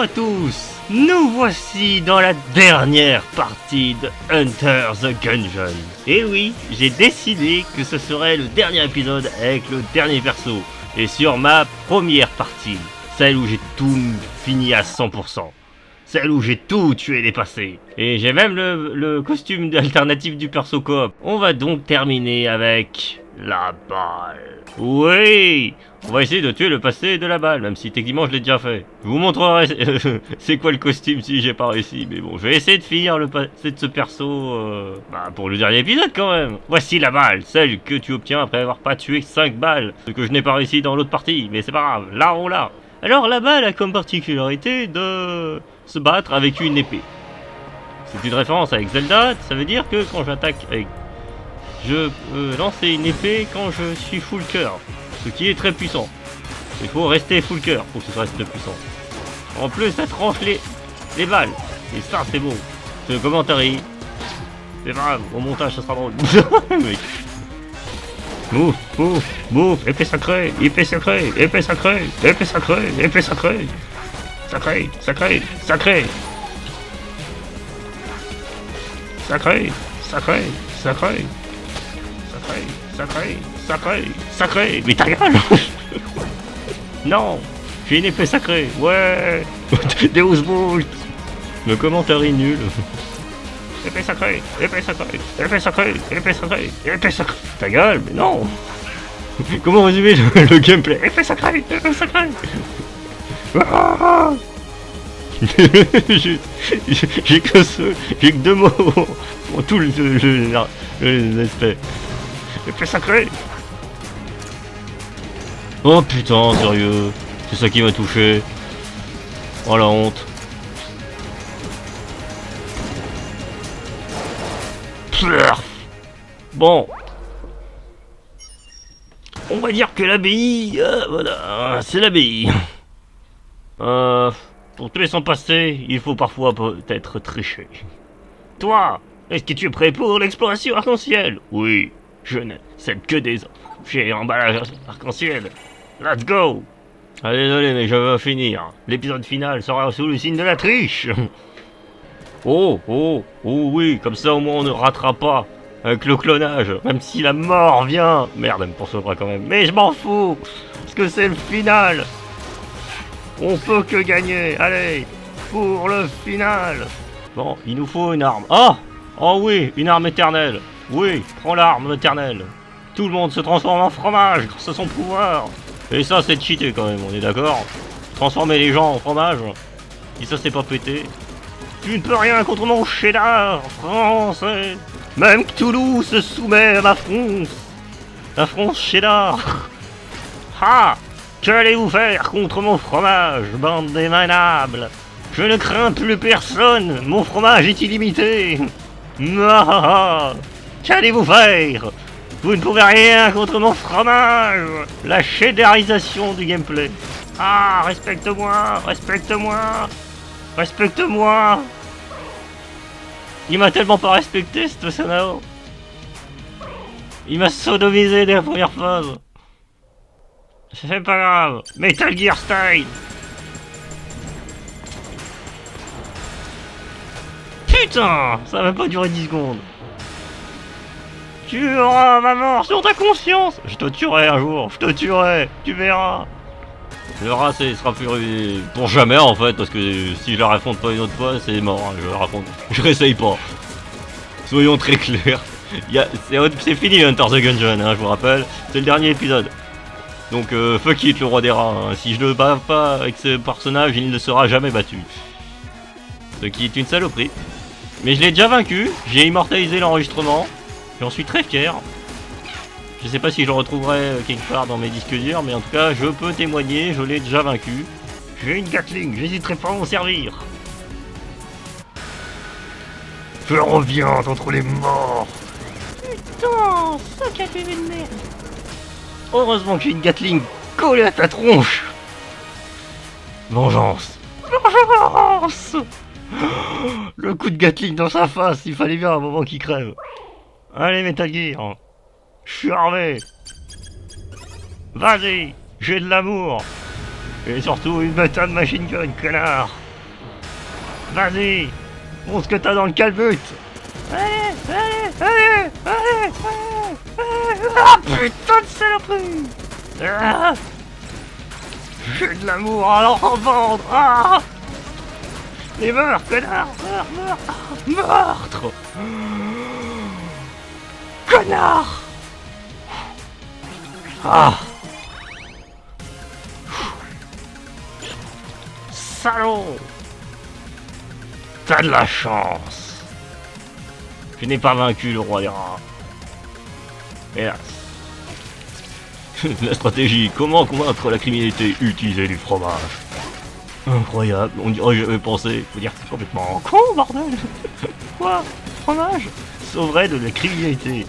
à tous, nous voici dans la dernière partie de Enter the Gungeon. Et oui, j'ai décidé que ce serait le dernier épisode avec le dernier perso. Et sur ma première partie, celle où j'ai tout fini à 100%. Celle où j'ai tout tué et dépassé. Et j'ai même le costume alternatif du perso coop. On va donc terminer avec la balle. Oui, on va essayer de tuer le passé de la balle, même si techniquement je l'ai déjà fait. Je vous montrerai c'est quoi le costume si j'ai pas réussi. Mais bon, je vais essayer de finir le passé de ce perso pour le dernier épisode quand même. Voici la balle, celle que tu obtiens après avoir pas tué 5 balles. Ce que je n'ai pas réussi dans l'autre partie, mais c'est pas grave, là on l'a. Alors la balle a comme particularité de se battre avec une épée. C'est une référence avec Zelda, ça veut dire que quand j'attaque avec... Je peux lancer une épée quand je suis full cœur, ce qui est très puissant. Il faut rester full cœur pour que ça reste puissant. En plus ça tranche les balles, et ça c'est beau. Ce commentary, c'est pas grave, au montage ça sera drôle. Mouf, mouf, mouf, épée sacrée, épée sacrée, épée sacrée, épée sacrée, épée sacrée. Sacré, sacré, sacré. Sacré, sacré, sacré. Sacré, sacré, sacré, sacré. Mais ta gueule. Non, j'ai une épée sacrée, ouais. Deus Vult. Le commentaire est nul. Épée sacrée, épée sacrée, épée sacrée, épée sacrée, épée sacrée. Ta gueule, mais non. Comment résumer le gameplay? Épée sacrée, épée sacrée. Ah. J'ai que deux mots pour tout l'aspect. Épée sacrée. Oh putain, sérieux, c'est ça qui m'a touché. Oh la honte. Bon. On va dire que l'abbaye, voilà, c'est l'abbaye. Pour tuer son passé, il faut parfois peut-être tricher. Toi, est-ce que tu es prêt pour l'exploration arc-en-ciel? Oui, je n'accepte que des objets emballage arc-en-ciel. Let's go! Ah désolé, mais je veux finir. L'épisode final sera sous le signe de la triche. Oh oui, comme ça au moins on ne ratera pas avec le clonage, même si la mort vient. Merde, elle me poursuivra quand même. Mais je m'en fous, parce que c'est le final. On peut que gagner, allez, pour le final. Bon, il nous faut une arme. Oh oui, une arme éternelle. Oui, prends l'arme éternelle. Tout le monde se transforme en fromage grâce à son pouvoir. Et ça, c'est cheaté quand même, on est d'accord? Transformer les gens en fromage. Et ça, c'est pas pété. Tu ne peux rien contre mon cheddar français. Même Cthulhu se soumet à ma fronce. La fronce cheddar. Ha! Qu'allez-vous faire contre mon fromage, bande démanables? Je ne crains plus personne, mon fromage est illimité. Qu'allez-vous faire? Vous ne pouvez rien contre mon fromage. La cheddarisation du gameplay. Ah, respecte-moi, respecte-moi, respecte-moi. Il m'a tellement pas respecté, ce Sanao. Il m'a sodomisé dès la première phase. C'est pas grave, Metal Gear Style. Putain, ça va pas durer 10 secondes. Tu auras ma mort sur ta conscience. Je te tuerai un jour, je te tuerai, tu verras. Le rat, ce sera plus pour jamais en fait, parce que si je la raconte pas une autre fois, c'est mort, hein, je la raconte. Je réessaye pas. Soyons très clairs. C'est fini Enter the Gungeon, hein, je vous rappelle, c'est le dernier épisode. Donc fuck it le roi des rats, hein. Si je ne le bats pas avec ce personnage, il ne sera jamais battu. Ce qui est une saloperie. Mais je l'ai déjà vaincu, j'ai immortalisé l'enregistrement, j'en suis très fier. Je sais pas si je le retrouverai quelque part dans mes disques durs, mais en tout cas je peux témoigner, je l'ai déjà vaincu. J'ai une Gatling, j'hésiterai pas à m'en servir. Je reviens entre les morts. Putain, ça qu'a fait de merde. Heureusement que j'ai une Gatling collée à ta tronche. Vengeance. Vengeance. Le coup de Gatling dans sa face, il fallait bien un moment qu'il crève. Allez Metal Gear. Je suis armé. Vas-y, j'ai de l'amour. Et surtout une méthode machine gun, connard. Vas-y, montre ce que t'as dans le calbut. Allez, allez, allez, allez, allez. Ah putain de saloperie. Ah, j'ai de l'amour à leur en vendre. Ah, et meurs, connard, meurs, meurs, meurtre. Connard. Ah. Salaud. T'as de la chance. Je n'ai pas vaincu le roi des rats. Hélas. La stratégie, comment combattre la criminalité, utiliser du fromage. Incroyable, on dirait que j'avais pensé. Faut dire que c'est complètement con, bordel. Quoi? Fromage sauverait de la criminalité.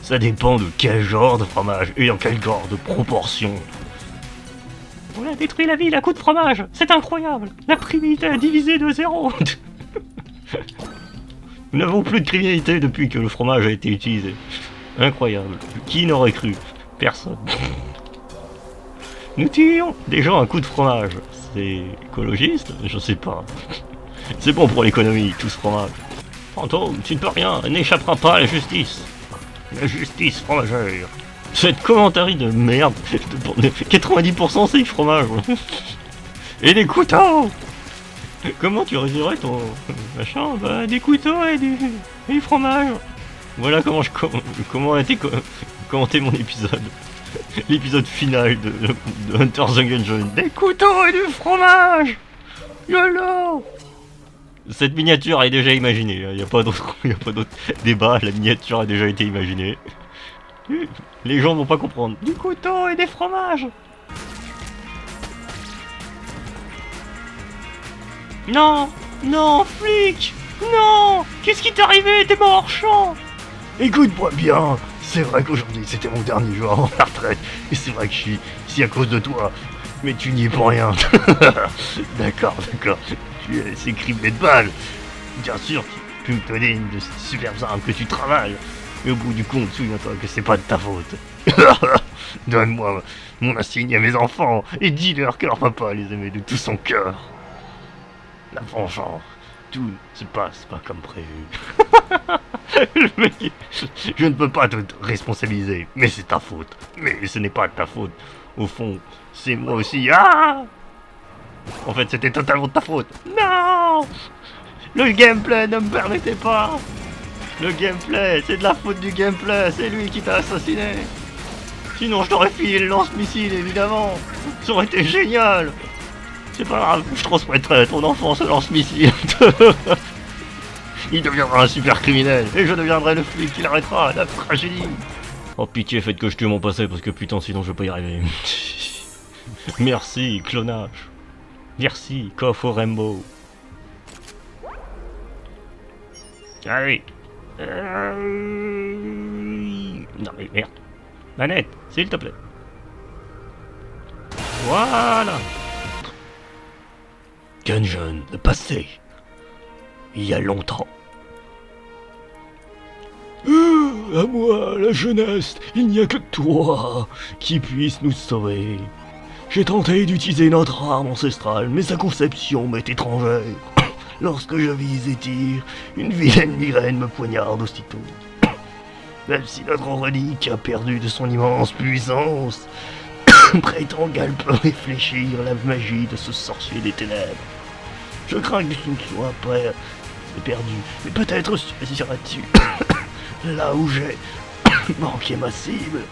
Ça dépend de quel genre de fromage et dans quel genre de proportion. On a détruit la ville à coups de fromage. C'est incroyable. La criminalité a divisé de 0. Nous n'avons plus de criminalité depuis que le fromage a été utilisé. Incroyable. Qui n'aurait cru? Personne. Nous tuons des gens à coups de fromage. C'est écologiste? Je sais pas. C'est bon pour l'économie, tout ce fromage. Fantôme, tu ne peux rien, n'échappera pas à la justice. La justice fromagère. Cette commentaire de merde. 90% c'est fromage. Et des couteaux. Comment tu résumerais ton machin? Bah des couteaux et du fromage. Voilà comment comment a été commenté mon épisode. L'épisode final de Hunter the Gungeon. Des couteaux et du fromage. YOLO. Cette miniature est déjà imaginée. Il n'y a pas d'autre débat. La miniature a déjà été imaginée. Les gens vont pas comprendre. Du couteau et des fromages. Non, non, flic, non. Qu'est-ce qui t'est arrivé? T'es mort, champ. Écoute-moi bien. C'est vrai qu'aujourd'hui c'était mon dernier jour avant la retraite. Et c'est vrai que je suis ici à cause de toi. Mais tu n'y es pour rien. D'accord. Tu es ces criblés de balles. Bien sûr, tu peux me donner une de ces superbes armes que tu travailles. Mais au bout du compte, souviens-toi que c'est pas de ta faute. Donne-moi mon insigne à mes enfants et dis-leur que leur papa les aimait de tout son cœur. La vengeance, tout ne se passe pas comme prévu. Je ne peux pas te responsabiliser, mais c'est ta faute. Mais ce n'est pas de ta faute. Au fond, c'est moi aussi. Ah! En fait, c'était totalement de ta faute. Non! Le gameplay ne me permettait pas. Le gameplay, c'est de la faute du gameplay. C'est lui qui t'a assassiné. Sinon, je t'aurais filé le lance-missile, évidemment. Ça aurait été génial. C'est pas grave, je transmettrai à ton enfant ce lance-missile. Il deviendra un super criminel. Et je deviendrai le flic qui l'arrêtera, la tragédie. Oh pitié, faites que je tue mon passé parce que putain, sinon je vais pas y arriver. Merci, clonage. Merci, coffre au Rainbow. Allez. Non mais merde. Manette, s'il te plaît. Voilà. Gungeon, le passé. Il y a longtemps. À moi, la jeunesse, il n'y a que toi qui puisse nous sauver. J'ai tenté d'utiliser notre arme ancestrale, mais sa conception m'est étrangère. Lorsque je vise et tire, une vilaine migraine me poignarde aussitôt. Même si notre relique a perdu de son immense puissance, prétend qu'elle peut réfléchir la magie de ce sorcier des ténèbres. Je crains que tu ne sois prêt et perdu, mais peut-être suffira-tu là où j'ai manqué ma cible.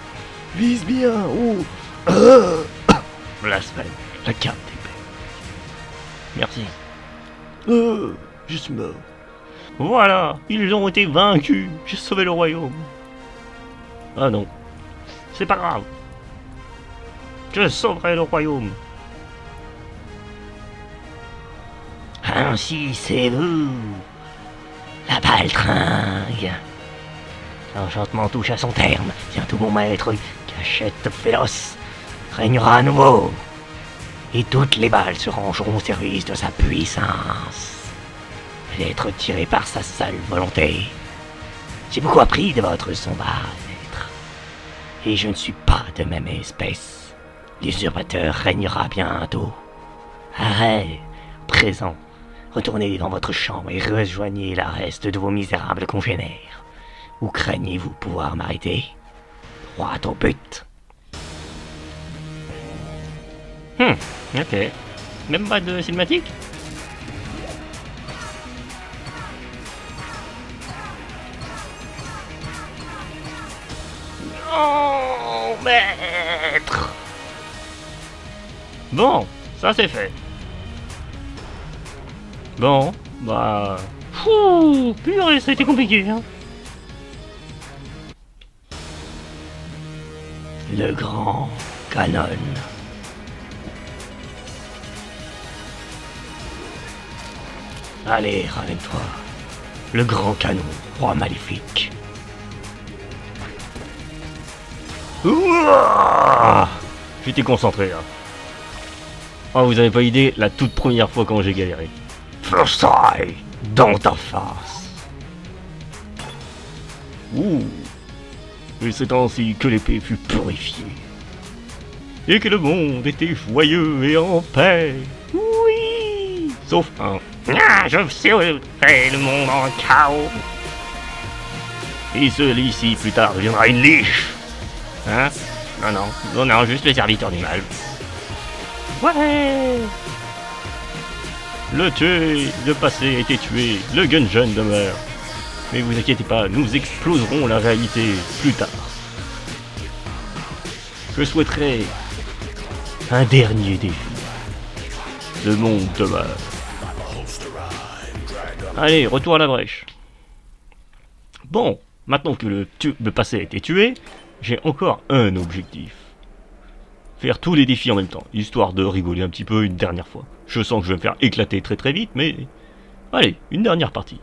Vise bien, oh blasphème, la carte d'épée. Merci. Je suis mort. Voilà, ils ont été vaincus. J'ai sauvé le royaume. Ah non, c'est pas grave. Je sauverai le royaume. Ainsi c'est vous, la baltringue. L'enchantement touche à son terme. Bientôt mon maître, Cachette féroce, régnera à nouveau. Et toutes les balles se rangeront au service de sa puissance. D'être tiré par sa seule volonté. J'ai beaucoup appris de votre sombre être. Et je ne suis pas de même espèce. L'usurpateur régnera bientôt. Arrête, présent, Retournez dans votre chambre et rejoignez le reste de vos misérables congénères. Ou craignez-vous pouvoir m'arrêter? Droit au but. Ok. Même pas de cinématique? Non, maître! Bon, ça c'est fait. Bon, bah... Ouh, purée, ça a été compliqué, hein. Le grand canon. Allez, ramène-toi. Le grand canon, roi maléfique. Ouah, j'étais concentré, hein. Oh, vous avez pas idée, la toute première fois quand j'ai galéré. First eye, dans ta face. Ouh. Et c'est ainsi que l'épée fut purifiée. Et que le monde était joyeux et en paix. Oui. Sauf un. Ah, je serai le monde en chaos. Et celui-ci plus tard deviendra une liche. Hein? Non, juste les serviteurs du mal. Ouais. Le tué, le passé a été tué, le Gungeon demeure. Mais vous inquiétez pas, nous exploserons la réalité plus tard. Je souhaiterais un dernier défi. Le monde demeure. Allez, retour à la brèche. Bon, maintenant que le passé a été tué, j'ai encore un objectif. Faire tous les défis en même temps, histoire de rigoler un petit peu une dernière fois. Je sens que je vais me faire éclater très très vite, mais... Allez, une dernière partie.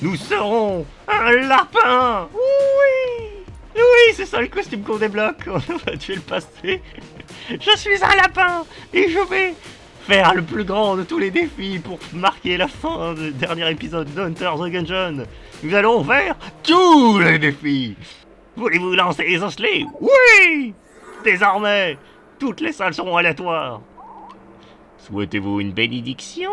Nous serons un lapin! Oui! Oui, c'est ça le costume qu'on débloque quand on va tuer le passé. Je suis un lapin et je vais faire le plus grand de tous les défis pour marquer la fin du dernier épisode d'Hunter the Gungeon. Nous allons faire tous les défis. Voulez-vous lancer les osselets? Oui! Désormais, toutes les salles seront aléatoires. Souhaitez-vous une bénédiction?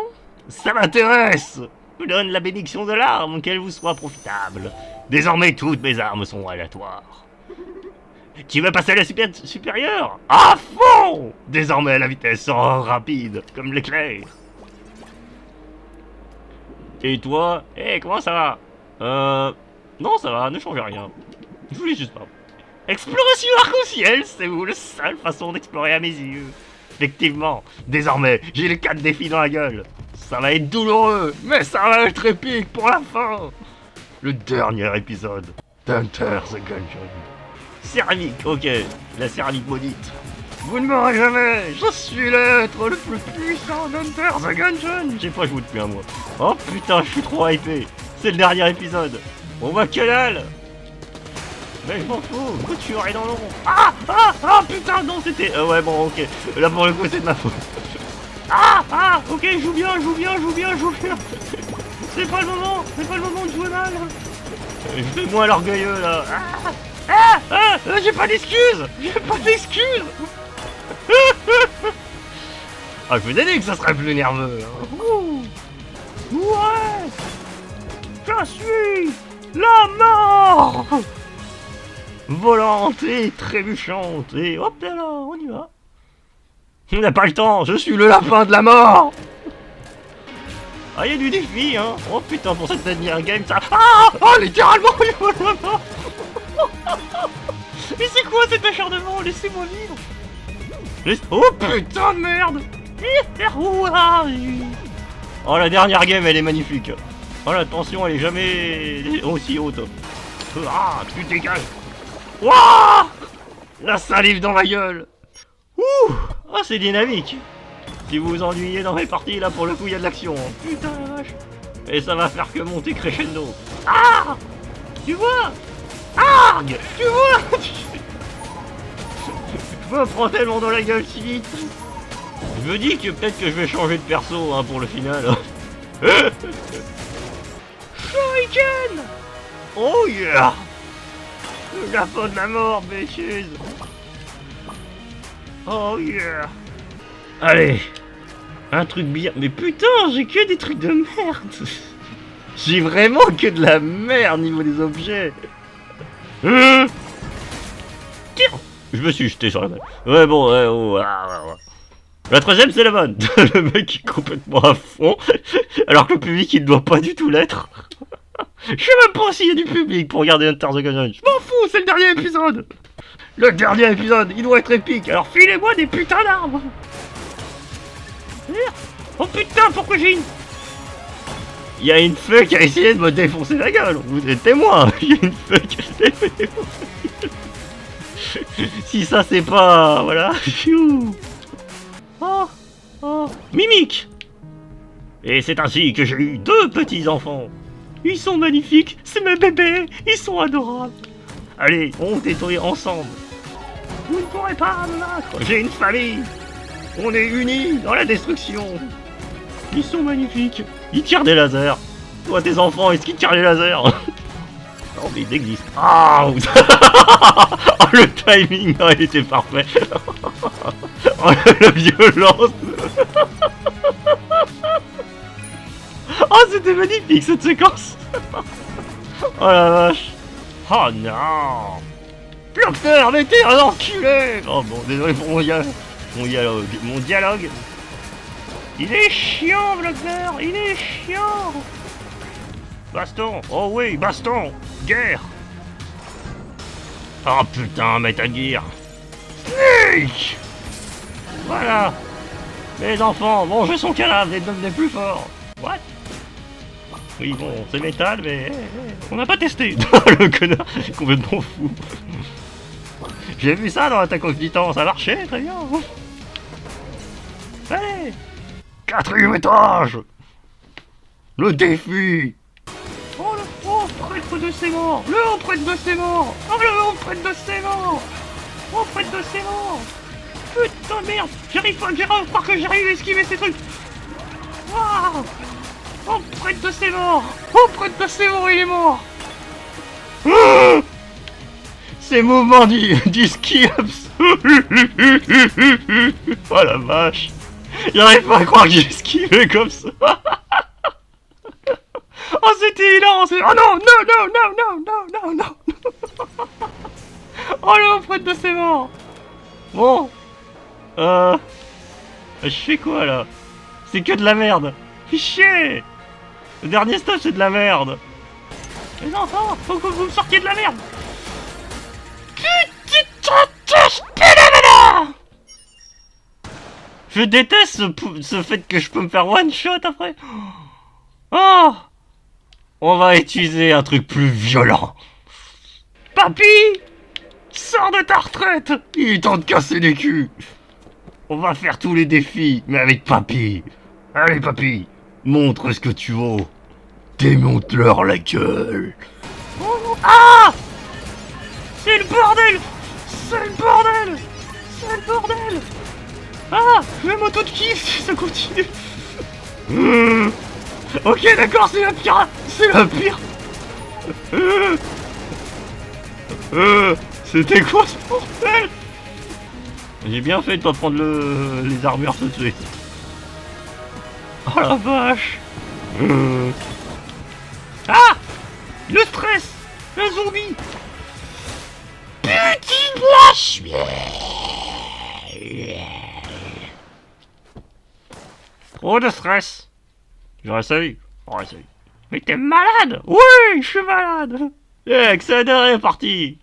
Ça m'intéresse! Je vous donne la bénédiction de l'arme, qu'elle vous soit profitable. Désormais, toutes mes armes sont aléatoires. Tu veux passer à la supérieure? À fond! Désormais, la vitesse sera rapide, comme l'éclair. Et toi? Comment ça va? Non, ça va, ne change rien. Je voulais juste pas. Exploration arc-en-ciel, c'est vous la seule façon d'explorer à mes yeux. Effectivement, désormais, j'ai les 4 défis dans la gueule. Ça va être douloureux, mais ça va être épique pour la fin. Le dernier épisode d'Hunter the Gungeon. Céramique, ok, la céramique maudite. Vous ne m'aurez jamais, je suis l'être le plus puissant d'Hunter the Gungeon. J'ai pas joué depuis un mois. Oh putain, je suis trop hypé. C'est le dernier épisode. On voit que dalle. Mais je m'en fous, pourquoi tu aurais dans l'ombre? Ah putain, non, c'était... ouais, bon, ok. Là, pour le coup, c'est de ma faute. Ok, joue bien. C'est pas le moment de jouer mal. Fais-moi l'orgueilleux, là. J'ai pas d'excuses. Je vous ai dit que ça serait plus nerveux. Hein. Ouais. Je suis la mort. Volante et trébuchante, et hop là, on y va. On n'a pas le temps, je suis le lapin de la mort. Ah, il y a du défi, hein. Oh putain, pour cette dernière game, ça... littéralement, il y a la mort. Mais c'est quoi cet acharnement? Laissez-moi vivre. Oh putain de merde. Oh, la dernière game, elle est magnifique. Oh, la tension, elle est jamais aussi haute. Tu dégages. Wouah! La salive dans ma gueule. Ouh! C'est dynamique. Si vous vous ennuyez dans mes parties, là pour le coup il y a de l'action. Hein. Putain la vache. Et ça va faire que monter crescendo. Tu vois? Tu vois? Je me prends tellement dans la gueule si vite. Je me dis que peut-être que je vais changer de perso hein, pour le final. Shuriken! Oh yeah! La faute de la mort, bitches! Oh yeah! Allez! Un truc bien... Mais putain, j'ai que des trucs de merde. J'ai vraiment que de la merde niveau des objets. Tiens, je me suis jeté sur la balle. Ouais, bon, ouais, oh, ouais. La troisième, c'est la bonne. Le mec est complètement à fond, alors que le public, il ne doit pas du tout l'être. Je sais même pas s'il y a du public pour regarder Enter the Gungeon. Je m'en fous, c'est le dernier épisode. Le dernier épisode, il doit être épique. Alors filez-moi des putains d'arbres. Oh putain, pourquoi j'ai une... Il y a une fée qui a essayé de me défoncer la gueule. Vous êtes témoin. Il y a une fée qui a essayé de me défoncer la gueule. Si ça c'est pas... Voilà. Oh. Mimique. Et c'est ainsi que j'ai eu 2 petits-enfants. Ils sont magnifiques. C'est mes bébés. Ils sont adorables. Allez, on détruit ensemble. Vous ne pourrez pas me vaincre. J'ai une famille. On est unis dans la destruction. Ils sont magnifiques. Ils tirent des lasers. Toi, tes enfants, est-ce qu'ils tirent les lasers? Non, mais ils existent. Ah oh, le timing, oh, il était parfait. Oh, la violence. Oh, c'était magnifique cette séquence. Oh la vache. Oh non. Blockner, mais t'es un enculé. Oh bon, désolé pour mon dialogue. Il est chiant, Blockner, il est chiant. Baston, oh oui, baston. Guerre. Oh putain, Metal Gear. Snake. Voilà. Les enfants, mangez son cadavre et devenez plus forts. What? Oui, bon, c'est métal, mais on n'a pas testé. Le connard, c'est complètement fou. J'ai vu ça dans Attack of Titan, ça marchait très bien. Allez, 4e étage. Le défi. Oh, le haut prêtre de ses morts. Le haut prêtre de ses morts. Oh, le haut prêtre de ses morts. Oh, prêtre de ses morts. Putain de merde, j'arrive pas, j'ai croire que j'arrive à esquiver ces trucs. Waouh. Oh, prêtre de ses morts. Oh, prêtre de ses morts, il est mort. Ces mouvements du ski absolu. Oh la vache. J'arrive pas à croire que j'ai esquivé comme ça. Oh, c'était hilarant. Oh non. Oh le prêtre de ses morts. Bon. Je fais quoi là? C'est que de la merde. Fichier. Le dernier stage c'est de la merde. Mais non, faut que vous me sortiez de la merde. Je déteste ce fait que je peux me faire one shot après. Oh. On va utiliser un truc plus violent. Papy, sors de ta retraite. Il est temps de casser les culs. On va faire tous les défis, mais avec Papy. Allez Papy, montre ce que tu vaux. Démonte-leur la gueule. Oh, ah! C'est le bordel. Ah, je vais m'auto-kill si ça continue. Ok, d'accord, c'est la pire. C'était quoi ce bordel? J'ai bien fait de pas prendre les armures tout de suite. Oh la vache. Ah, le stress, le zombie. Petit blanche. Trop de stress. J'aurais salué. Mais t'es malade? Oui, je suis malade. Accéléré, parti.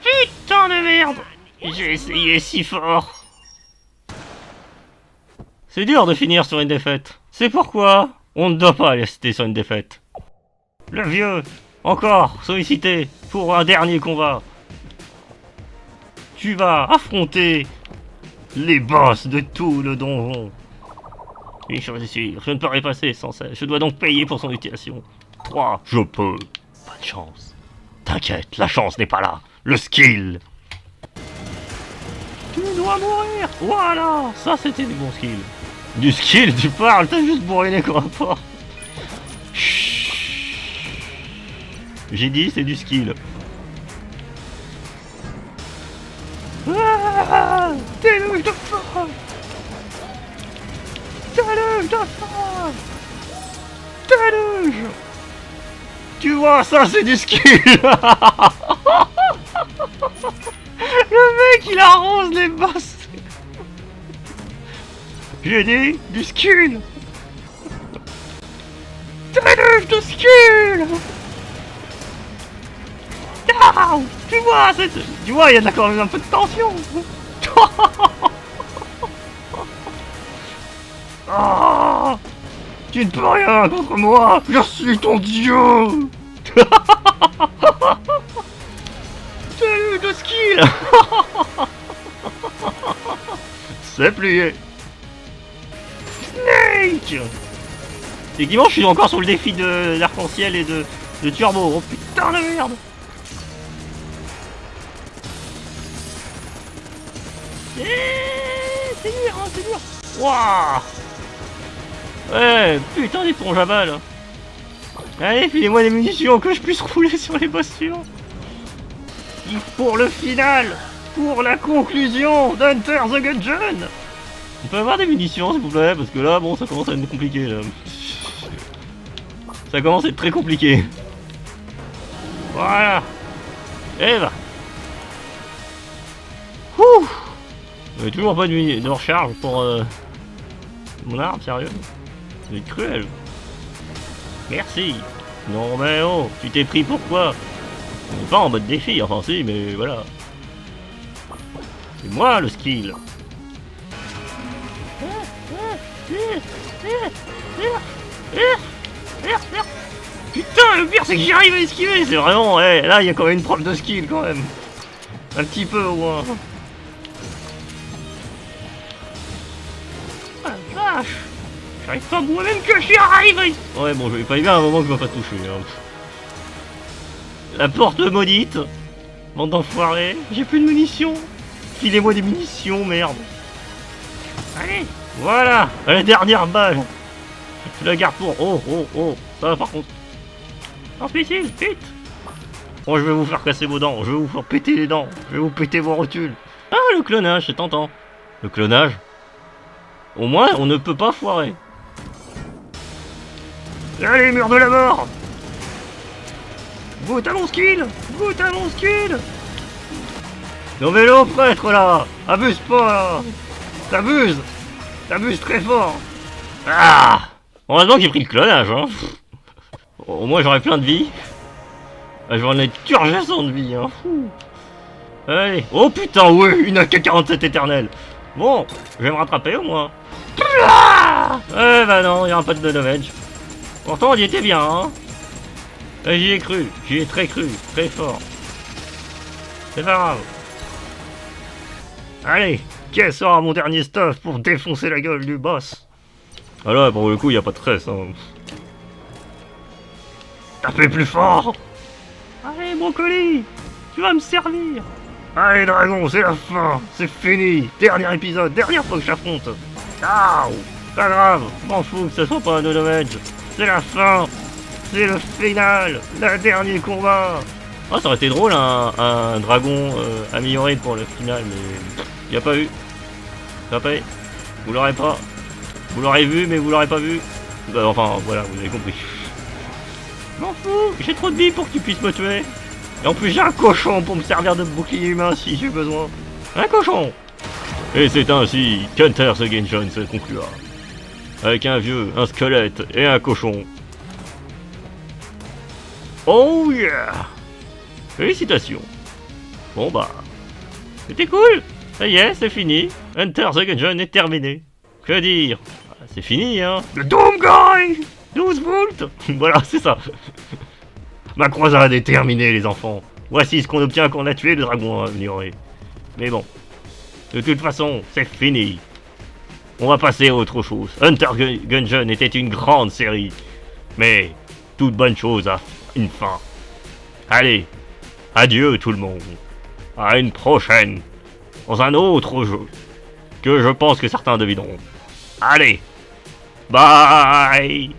Putain de merde. J'ai essayé si fort. C'est dur de finir sur une défaite. C'est pourquoi on ne doit pas rester sur une défaite. Le vieux, encore sollicité pour un dernier combat. Tu vas affronter les boss de tout le donjon. Une chose est sûre, je ne peux passer sans cesse. Je dois donc payer pour son utilisation. 3, je peux. Pas de chance. T'inquiète, la chance n'est pas là. Le skill. Tu dois mourir. Voilà, ça c'était du bon skill. Du skill, tu parles, t'as juste brûlé comme un porc. J'ai dit c'est du skill. Ah, déluge de feu. Déluge de feu! Déluge! Tu vois, ça c'est du skill! Le mec il arrose les boss! J'ai dit du skill! Déluge de skill! Ah, tu vois, il y a quand même un peu de tension! Ah, tu ne peux rien contre moi! Je suis ton dieu! Déluge de skill! C'est plié! Snake! Effectivement, je suis encore sur le défi de l'arc-en-ciel et de turbo. Oh putain de merde! C'est dur, hein, c'est dur! Wouah! Ouais, putain d'éponge à balles! Allez, filez-moi des munitions que je puisse rouler sur les boss suivants! Pour le final! Pour la conclusion d'Hunter the Gungeon! On peut avoir des munitions s'il vous plaît, parce que là, bon, ça commence à être compliqué là. Ça commence à être très compliqué. Voilà. Et bah. Ouh. Toujours pas de recharge pour mon arme, sérieux. C'est cruel. Merci. Non mais oh, tu t'es pris pourquoi? On est pas en mode défi, enfin si, mais voilà. C'est moi le skill. Putain, le pire c'est que j'y arrive à esquiver, c'est vraiment, ouais, là il y a quand même une preuve de skill quand même. Un petit peu au moins. Ah la vache, j'arrive pas moi-même que j'y arrive. Ouais bon, je vais pas y bien à un moment que je vais pas toucher. Hein. La porte maudite. Bande d'enfoirés, j'ai plus de munitions. Filez-moi des munitions, merde. Allez, voilà, la dernière balle. Je la garde pour... Oh, ça va par contre. Imbécile, vite. Oh, je vais vous faire casser vos dents, je vais vous faire péter les dents, je vais vous péter vos rotules. Ah, le clonage, c'est tentant. Le clonage. Au moins, on ne peut pas foirer. Allez, mur de la mort. Goûte à mon skill. Goûte à mon skill. Non mais le prêtre là, abuse pas là. T'abuses. T'abuses très fort. Ah. Heureusement que j'ai pris le clonage, hein. Au moins j'aurais plein de vie. J'en ai turgescent de vie, hein. Allez. Oh putain, ouais, une AK-47 éternelle. Bon, je vais me rattraper au moins. Eh bah non, il n'y aura pas de damage. Pourtant, on y était bien, hein. J'y ai cru, j'y ai très cru, très fort. C'est pas grave. Allez, quel sera mon dernier stuff pour défoncer la gueule du boss? Ah là, pour le coup, il n'y a pas de stress, hein. Tapez plus fort. Allez, brocoli, tu vas me servir. Allez, dragon, c'est la fin, c'est fini. Dernier épisode, dernière fois que j'affronte. Ciao. Pas grave, m'en fous que ce soit pas un no damage. C'est la fin, c'est le final, le dernier combat. Ah, ça aurait été drôle, un dragon amélioré pour le final, mais il n'y a pas eu. Ça va pas eu. Vous l'aurez pas. Vous l'aurez vu, mais vous l'aurez pas vu. Enfin, voilà, vous avez compris. M'en fous, j'ai trop de vie pour que tu puisses me tuer. Et en plus, j'ai un cochon pour me servir de bouclier humain si j'ai besoin. Un cochon. Et c'est ainsi qu'Hunter the Gungeon se conclura. Avec un vieux, un squelette et un cochon. Oh yeah. Félicitations. Bon bah, c'était cool. Ça y est, c'est fini. Hunter the Gungeon est terminé. Que dire? C'est fini, hein. Le Doom Guy 12 volts. Voilà, c'est ça. Ma croisade est terminée, les enfants. Voici ce qu'on obtient quand on a tué le dragon amélioré. Mais bon, de toute façon, c'est fini. On va passer à autre chose. Hunter Gungeon était une grande série. Mais toute bonne chose a une fin. Allez, adieu tout le monde. À une prochaine. Dans un autre jeu. Que je pense que certains devineront. Allez, bye.